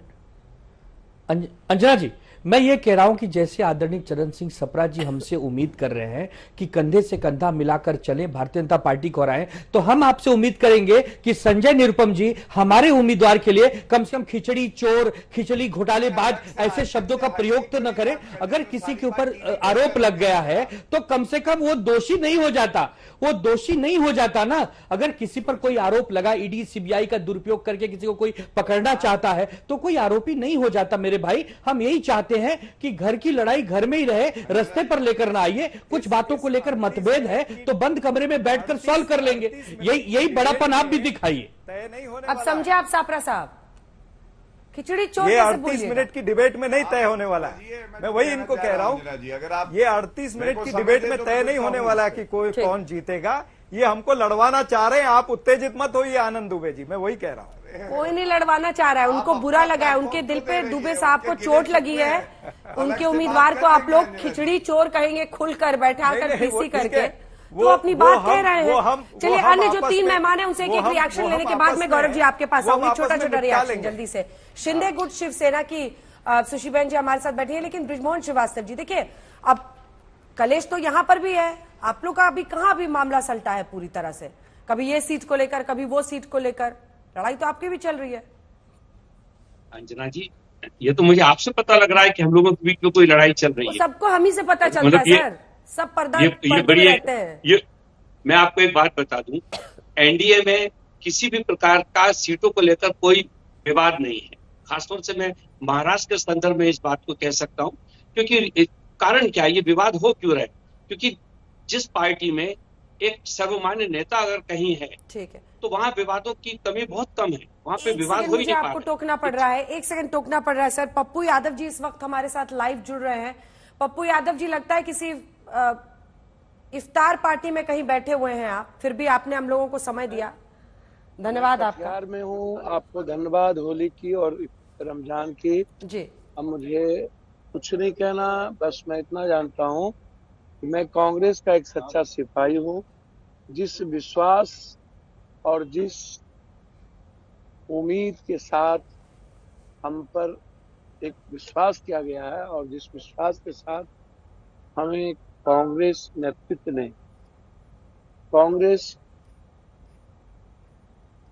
अंजना जी, मैं ये कह रहा हूं कि जैसे आदरणीय चरण सिंह सप्रा जी हमसे उम्मीद कर रहे हैं कि कंधे से कंधा मिलाकर चले, भारतीय जनता पार्टी को हराएं, तो हम आपसे उम्मीद करेंगे कि संजय निरुपम जी हमारे उम्मीदवार के लिए कम से कम खिचड़ी चोर, खिचड़ी घोटालेबाज ऐसे शब्दों का प्रयोग तो न करें। अगर किसी के ऊपर आरोप लग गया है तो कम से कम वो दोषी नहीं हो जाता, वो दोषी नहीं हो जाता ना। अगर किसी पर कोई आरोप लगा, ईडी सीबीआई का दुरुपयोग करके किसी को कोई पकड़ना चाहता है तो कोई आरोपी नहीं हो जाता मेरे भाई। हम यही चाहते हैं कि घर की लड़ाई घर में ही रहे, रास्ते पर लेकर ना आइए। कुछ बातों को लेकर मतभेद है तो बंद कमरे में बैठकर सॉल्व कर लेंगे, यही बड़ापन आप भी दिखाइए। अब समझे आप सापरा साहब, खिचड़ी चोर ये कैसे 38 बोलिएगा? मिनट की डिबेट में नहीं तय होने वाला है। मैं वही इनको कह रहा हूँ, ये 38 मिनट की डिबेट में तय नहीं होने वाला है कि कोई कौन जीतेगा। ये हमको लड़वाना चाह रहे हैं, आप उत्तेजित मत होइए आनंद दुबे जी, मैं वही कह रहा हूँ। कोई नहीं लड़वाना चाह रहा है, उनको बुरा लगा है, उनके दिल पे दुबे साहब को चोट लगी है। उनके उम्मीदवार को आप लोग खिचड़ी चोर कहेंगे खुलकर बैठाकर पीसी करके, तो अपनी बात कह रहे हैं। चलिए, अन्य जो 3 मेहमान हैं उनसे एक रिएक्शन लेने के बाद में गौरव जी आपके पास आऊंगी। छोटा छोटा रिएक्शन जल्दी से। शिंदे गुट शिवसेना की सुशी बहन जी हमारे साथ बैठी है, लेकिन बृजमोहन श्रीवास्तव जी देखिए, अब कलेश तो यहाँ पर भी है, आप लोग का अभी कहाँ अभी मामला सलटा है पूरी तरह से, कभी ये सीट को लेकर कभी वो सीट को लेकर, लड़ाई तो आपकी भी चल रही है। अंजना जी, ये तो मुझे आपसे पता लग रहा है कि हम लोगों के बीच में कोई लड़ाई चल रही है। सबको हम ही से पता चलता है सर, सब पर्दा बड़ी रहते हैं। ये मैं आपको एक बात बता दूं, एनडीए में किसी भी प्रकार का सीटों को लेकर कोई विवाद नहीं है। खासतौर से मैं महाराष्ट्र के संदर्भ में इस बात को कह सकता हूं, क्योंकि कारण क्या, ये विवाद हो क्यों रहे, क्योंकि जिस पार्टी में एक सर्वमान्य नेता अगर कहीं है, ठीक है, तो वहाँ विवादों की कमी बहुत कम है, वहाँ पे विवाद हो ही नहीं पा रहा। आपको टोकना पड़ रहा है, 1 सेकंड टोकना पड़ रहा है सर। पप्पू यादव जी इस वक्त हमारे साथ लाइव जुड़ रहे हैं। पप्पू यादव जी, लगता है किसी इफ्तार पार्टी में कहीं बैठे हुए हैं आप, फिर भी आपने हम लोगों को समय दिया, धन्यवाद आपका। प्यार में हूँ, आपको धन्यवाद होली की और रमजान की जी। अब मुझे कुछ नहीं कहना, बस मैं इतना जानता हूँ कि मैं कांग्रेस का एक सच्चा सिपाही हूँ। जिस विश्वास और जिस उम्मीद के साथ हम पर एक विश्वास किया गया है और जिस विश्वास के साथ हमें कांग्रेस नेतृत्व ने कांग्रेस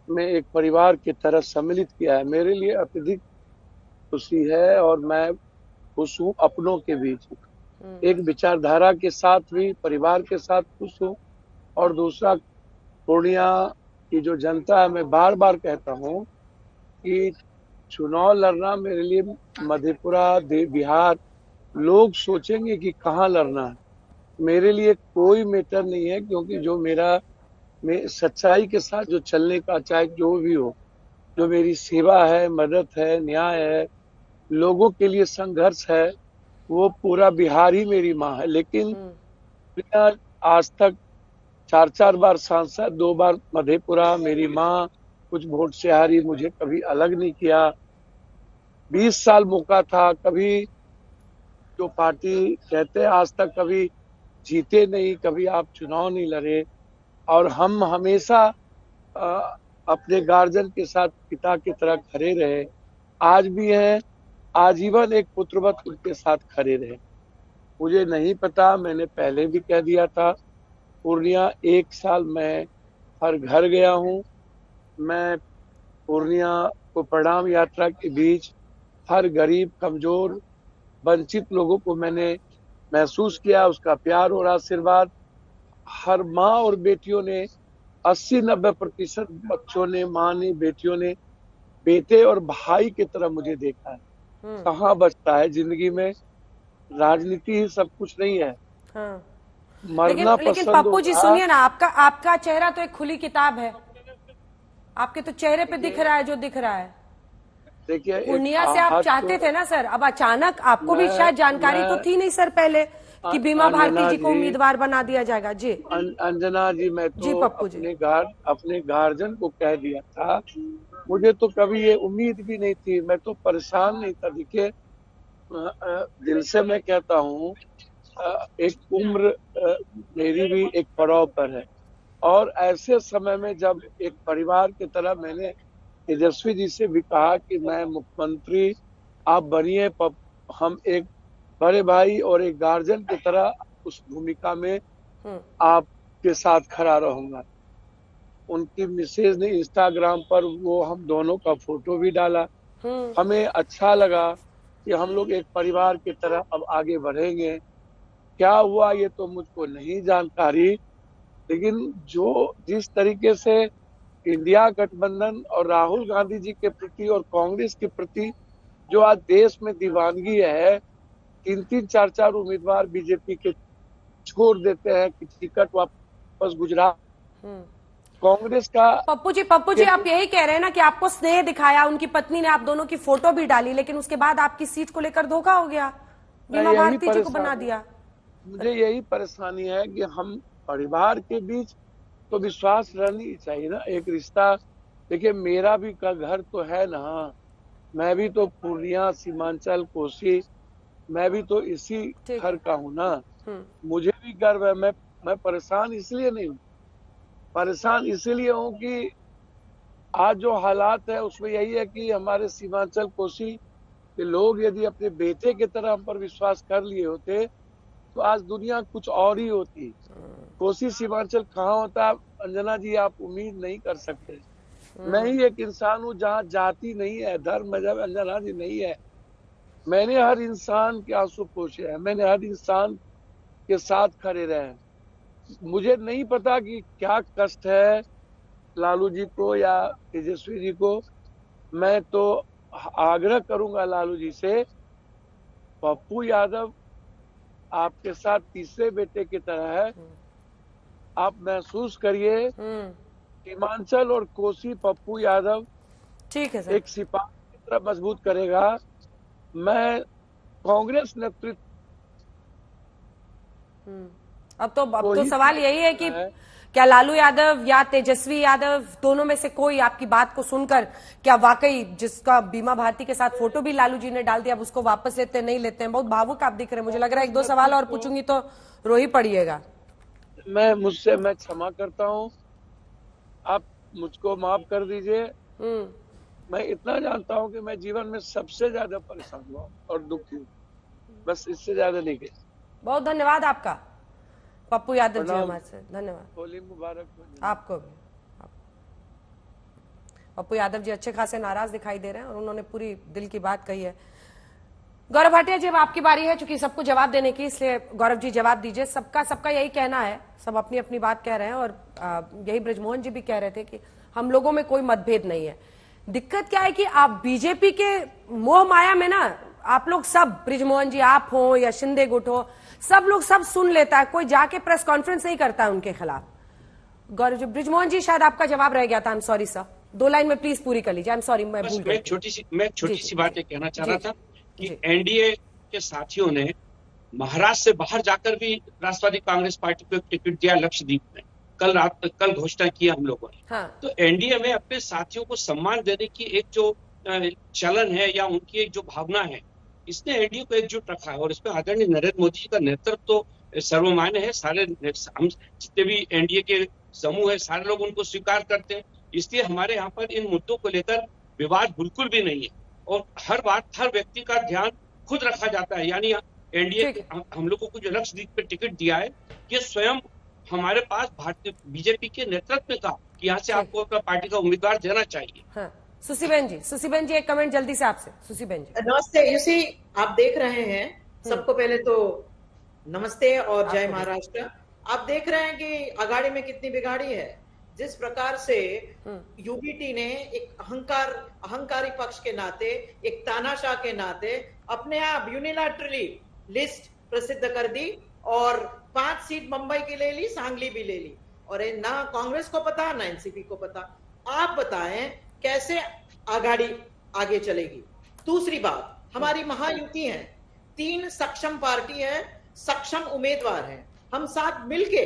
में एक परिवार की तरह सम्मिलित किया है, मेरे लिए अत्यधिक खुशी है। और मैं खुश हूँ अपनों के बीच, एक विचारधारा के साथ भी परिवार के साथ खुश हूँ। और दूसरा, पूर्णिया की जो जनता है, मैं बार बार कहता हूँ कि चुनाव लड़ना मेरे लिए मधेपुरा बिहार, लोग सोचेंगे कि कहाँ लड़ना है, मेरे लिए कोई मैटर नहीं है, क्योंकि जो मेरा सच्चाई के साथ जो चलने का, चाहे जो भी हो, जो मेरी सेवा है, मदद है, न्याय है, लोगों के लिए संघर्ष है, वो पूरा बिहार ही मेरी माँ है। लेकिन आज तक 4 बार सांसद, 2 बार मधेपुरा, मेरी माँ कुछ वोट से हारी, मुझे कभी अलग नहीं किया। 20 साल मौका था, कभी जो पार्टी कहते हैं आज तक कभी जीते नहीं, कभी आप चुनाव नहीं लड़े। और हम हमेशा अपने गार्जियन के साथ पिता की तरह खड़े रहे, आज भी हैं, आजीवन एक पुत्रवत उनके साथ खड़े रहे। मुझे नहीं पता, मैंने पहले भी कह दिया था, पूर्णिया 1 साल मैं हर घर गया हूँ। मैं पूर्णिया को प्रणाम यात्रा के बीच हर गरीब, कमजोर, वंचित लोगों को मैंने महसूस किया, उसका प्यार और आशीर्वाद। हर माँ और बेटियों ने 80-90% बच्चों ने, माँ ने, बेटियों ने बेटे और भाई की तरह मुझे देखा है। कहाँ बचता है जिंदगी में, राजनीति ही सब कुछ नहीं है। हाँ। मरना लेकिन पप्पू जी सुनिए ना, आपका चेहरा तो एक खुली किताब है, आपके तो चेहरे पे दिख रहा है जो दिख रहा है। देखिए, पूर्णिया से आप चाहते थे ना सर, अब अचानक आपको भी शायद जानकारी तो थी नहीं सर पहले कि बीमा भारती जी को उम्मीदवार बना दिया जाएगा। जी अंजना जी, मैं तो जी पप्पू जी अपने गार्जियन को कह दिया था, मुझे तो कभी ये उम्मीद भी नहीं थी, मैं तो परेशान नहीं था। देखिए, दिल से मैं कहता हूँ, एक उम्र मेरी भी एक पड़ाव पर है, और ऐसे समय में जब एक परिवार की तरह मैंने तेजस्वी जी से भी कहा कि मैं मुख्यमंत्री आप बनिए, हम एक बड़े भाई और एक गार्जियन की तरह उस भूमिका में आपके साथ खड़ा रहूंगा। उनकी मिसेज ने इंस्टाग्राम पर वो हम दोनों का फोटो भी डाला। हमें अच्छा लगा कि हम लोग एक परिवार की तरह अब आगे बढ़ेंगे। क्या हुआ ये तो मुझको नहीं जानकारी, लेकिन जिस तरीके से इंडिया गठबंधन और राहुल गांधी जी के प्रति और कांग्रेस के प्रति जो आज देश में दीवानगी है, 3-3, 4-4 उम्मीदवार बीजेपी के छोड़ देते हैं कि टिकट वापस गुजरात कांग्रेस का। पप्पू जी आप यही कह रहे हैं ना कि आपको स्नेह दिखाया, उनकी पत्नी ने आप दोनों की फोटो भी डाली, लेकिन उसके बाद आपकी सीट को लेकर धोखा हो गया, बीमा भारती जी को बना दिया। मुझे यही परेशानी है कि हम परिवार के बीच तो विश्वास रहनी चाहिए ना, एक रिश्ता। देखिए मेरा भी का घर तो है ना, मैं भी तो पूर्णिया, सीमांचल, कोसी, मैं भी तो इसी घर का हूँ ना। मुझे भी गर्व है। मैं परेशान इसलिए नहीं हूँ, परेशान इसीलिए हूँ कि आज जो हालात है उसमें यही है कि हमारे सीमांचल, कोसी के लोग यदि अपने बेटे की तरह हम पर विश्वास कर लिए होते तो आज दुनिया कुछ और ही होती। कोसी सीमांचल कहाँ होता, अंजना जी आप उम्मीद नहीं कर सकते। मैं ही एक इंसान हूँ जहाँ जाति नहीं है, धर्म, मजहब, अंजना जी नहीं है। मैंने हर इंसान के आंसू पोंछे हैं, मैंने हर इंसान के साथ खड़े रहे हैं। मुझे नहीं पता कि क्या कष्ट है लालू जी को या तेजस्वी जी को। मैं तो आग्रह करूंगा लालू जी से, पप्पू यादव आपके साथ तीसरे बेटे की तरह है। आप महसूस करिए, सीमांचल और कोसी पप्पू यादव ठीक है सर, एक सिपाही की तरह मजबूत करेगा। मैं कांग्रेस नेतृत्व अब तो सवाल यही है कि क्या लालू यादव या तेजस्वी यादव दोनों में से कोई आपकी बात को सुनकर क्या वाकई, जिसका बीमा भारती के साथ फोटो भी लालू जी ने डाल दिया, अब उसको वापस लेते नहीं लेते हैं? बहुत भावुक आप दिख रहे हैं। मुझे लग रहा है 1-2 सवाल और पूछूंगी तो रो ही पड़िएगा। मैं क्षमा करता हूँ, आप मुझको माफ कर दीजिए। मैं इतना जानता हूँ कि मैं जीवन में सबसे ज्यादा परेशान हुआ और दुखी हूँ, बस इससे ज्यादा नहीं कह। बहुत धन्यवाद आपका पप्पू यादव जी, हमारे से धन्यवाद। होली मुबारक आपको भी। पप्पू यादव जी अच्छे खासे नाराज दिखाई दे रहे हैं और उन्होंने पूरी दिल की बात कही है। गौरव भाटिया जी, अब आपकी बारी है, चूंकि सबको जवाब देने की, इसलिए गौरव जी जवाब दीजिए। सबका यही कहना है, सब अपनी अपनी बात कह रहे हैं और यही ब्रजमोहन जी भी कह रहे थे कि हम लोगों में कोई मतभेद नहीं है। दिक्कत क्या है कि आप बीजेपी के मोह माया में ना, आप लोग सब, ब्रजमोहन जी आप हो या शिंदे गुट हो, सब लोग सब सुन लेता है, कोई जाके प्रेस कॉन्फ्रेंस नहीं करता है उनके खिलाफ। गौरव जी, ब्रजमोहन जी शायद आपका जवाब रह गया था। I am sorry sir, 2 line में प्लीज पूरी कर लीजिए। आई एम सॉरी, मैं भूल गई। मैं छोटी सी बात ये कहना चाह रहा था कि एनडीए के साथियों ने महाराष्ट्र से बाहर जाकर भी राष्ट्रवादी कांग्रेस पार्टी को एक टिकट दिया लक्षद्वीप में। कल घोषणा किया हम लोगों ने। तो एनडीए में अपने साथियों को सम्मान देने की एक जो चलन है या उनकी एक जो भावना है, इसने एनडीए को एकजुट रखा है और इसमें आदरणीय नरेंद्र मोदी जी का नेतृत्व तो सर्वमान्य है। सारे हम जितने भी एनडीए के समूह है, सारे लोग उनको स्वीकार करते हैं। इसलिए हमारे यहाँ पर इन मुद्दों को लेकर विवाद बिल्कुल भी नहीं है और हर व्यक्ति का ध्यान खुद रखा जाता है। यानी एनडीए हम लोगों को जो लक्षद्वीप पे टिकट दिया है, ये स्वयं हमारे पास भारतीय बीजेपी के नेतृत्व में कहा कि यहाँ से आपको अपना पार्टी का उम्मीदवार देना चाहिए। सुसीबेन जी एक कमेंट जल्दी से आपसे। सुसीबेन जी नमस्ते। यूसी आप देख रहे हैं, सबको पहले तो नमस्ते और जय महाराष्ट्र। आप देख रहे हैं कि अगाड़ी में कितनी बिगाड़ी है। जिस प्रकार से यूबीटी ने एक अहंकारी पक्ष के नाते, एक तानाशाह के नाते अपने आप यूनिलैटरली लिस्ट प्रसिद्ध कर दी और 5 सीट मुंबई की ले ली, सांगली भी ले ली, और ना कांग्रेस को पता ना एनसीपी को पता। आप बताएं कैसे आगाड़ी आगे चलेगी। दूसरी बात, हमारी महायुति है, 3 सक्षम पार्टी है, सक्षम उम्मीदवार हैं। हम साथ मिलके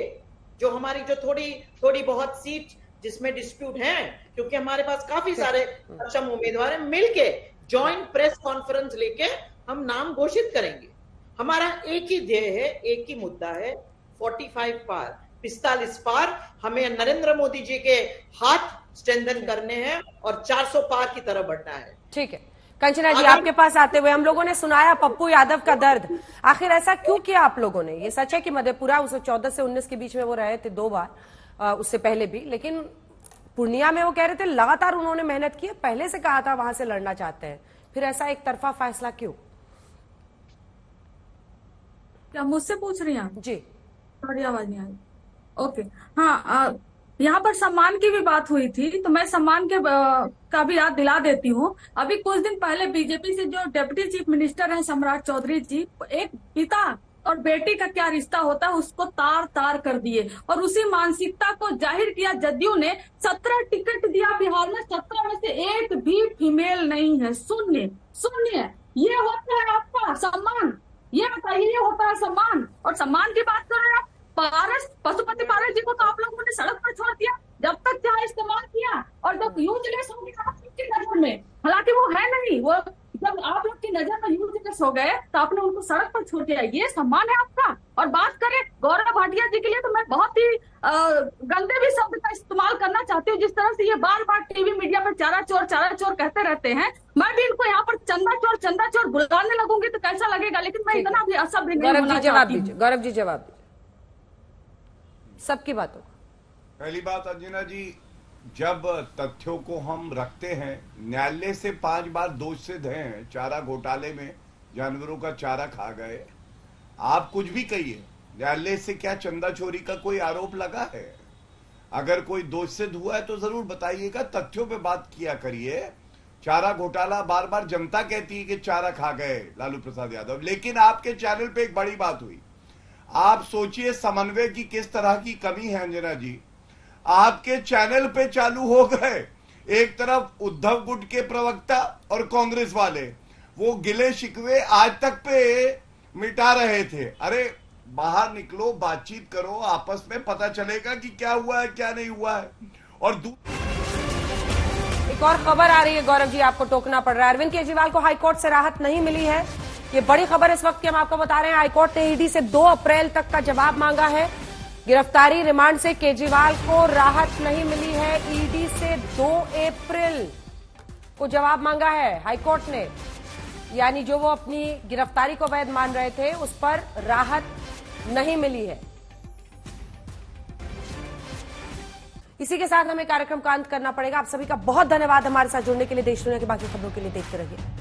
जो हमारी जो थोड़ी बहुत सीट जिसमें डिस्प्यूट है, क्योंकि हमारे पास काफी सारे सक्षम उम्मीदवार हैं, मिलके जॉइंट प्रेस कॉन्फ्रेंस लेके हम नाम घोषित करेंगे। हमारा एक ही ध्येय है, एक ही मुद्दा है, 45 पार, 45 पार। हमें नरेंद्र मोदी जी के हाथ स्ट्रेंथन करने हैं और 400 पार की तरफ बढ़ना है। ठीक है, कंचना जी, आपके पास आते हुए हम लोगों ने सुनाया पप्पू यादव का दर्द। आखिर ऐसा क्यों किया आप लोगों ने? ये सच है कि मधेपुरा 14 से 19 के बीच में वो रहे थे 2 बार, उससे पहले भी, लेकिन पूर्णिया में वो कह रहे थे लगातार उन्होंने मेहनत की, पहले से कहा था वहां से लड़ना चाहते हैं, फिर ऐसा एक तरफा फैसला क्यों? क्या मुझसे पूछ रही हैं आप? जी, थोड़ी आवाज नहीं आई। ओके, हाँ, यहाँ पर सम्मान की भी बात हुई थी, तो मैं सम्मान के का भी याद दिला देती हूँ। अभी कुछ दिन पहले बीजेपी से जो डिप्टी चीफ मिनिस्टर हैं सम्राट चौधरी जी, एक पिता और बेटी का क्या रिश्ता होता है उसको तार तार कर दिए, और उसी मानसिकता को जाहिर किया। जदयू ने 17 टिकट दिया बिहार में, 17 में से एक भी फीमेल नहीं है, शून्य। ये होता है आपका सम्मान? ये बताइए, ये होता है सम्मान? और सम्मान की बात कर रहे हैं आप, पारस पशुपति पारस जी को तो आप लोगों ने सड़क पर छोड़ दिया, जब तक चाहे इस्तेमाल किया, और जब यूजलेस हो गया आपकी नजर में, हालांकि वो है नहीं, वो जब आप लोग की नजर में यूजलेस हो गए तो आपने उनको सड़क पर छोड़ दिया। ये सम्मान है आपका? और बात करें गौरव भाटिया जी के लिए, तो मैं बहुत ही गंदे भी शब्द का इस्तेमाल करना चाहती हूँ। जिस तरह से ये बार बार टीवी मीडिया पर चारा चोर कहते रहते हैं, मैं भी इनको यहाँ पर चंदा चोर बुलाने लगूंगी तो कैसा लगेगा, लेकिन मैं इतना भी असभ्य नहीं होना चाहती हूँ। गौरव जी जवाब दीजिए सबकी बातों। पहली बात अंजना जी, जब तथ्यों को हम रखते हैं, न्यायालय से 5 बार दोषित हैं चारा घोटाले में, जानवरों का चारा खा गए। आप कुछ भी कहिए, न्यायालय से क्या चंदा चोरी का कोई आरोप लगा है? अगर कोई दोषित हुआ है तो जरूर बताइएगा, तथ्यों पे बात किया करिए। चारा घोटाला बार बार जनता कहती है कि चारा खा गए लालू प्रसाद यादव, लेकिन आपके चैनल पे एक बड़ी बात हुई। आप सोचिए समन्वय की किस तरह की कमी है अंजना जी। आपके चैनल पे चालू हो गए, एक तरफ उद्धव गुट के प्रवक्ता और कांग्रेस वाले वो गिले शिकवे आज तक पे मिटा रहे थे। अरे बाहर निकलो, बातचीत करो, आपस में पता चलेगा कि क्या हुआ है क्या नहीं हुआ है। और एक और खबर आ रही है गौरव जी, आपको टोकना पड़ रहा है। अरविंद केजरीवाल को हाईकोर्ट से राहत नहीं मिली है, ये बड़ी खबर इस वक्त की हम आपको बता रहे हैं। हाईकोर्ट ने ईडी से 2 अप्रैल तक का जवाब मांगा है। गिरफ्तारी रिमांड से केजरीवाल को राहत नहीं मिली है, ईडी से 2 अप्रैल को जवाब मांगा है हाईकोर्ट ने, यानी जो वो अपनी गिरफ्तारी को वैध मान रहे थे उस पर राहत नहीं मिली है। इसी के साथ हमें कार्यक्रम का अंत करना पड़ेगा। आप सभी का बहुत धन्यवाद हमारे साथ जुड़ने के लिए। देश दुनिया की बाकी खबरों के लिए देखते रहिए।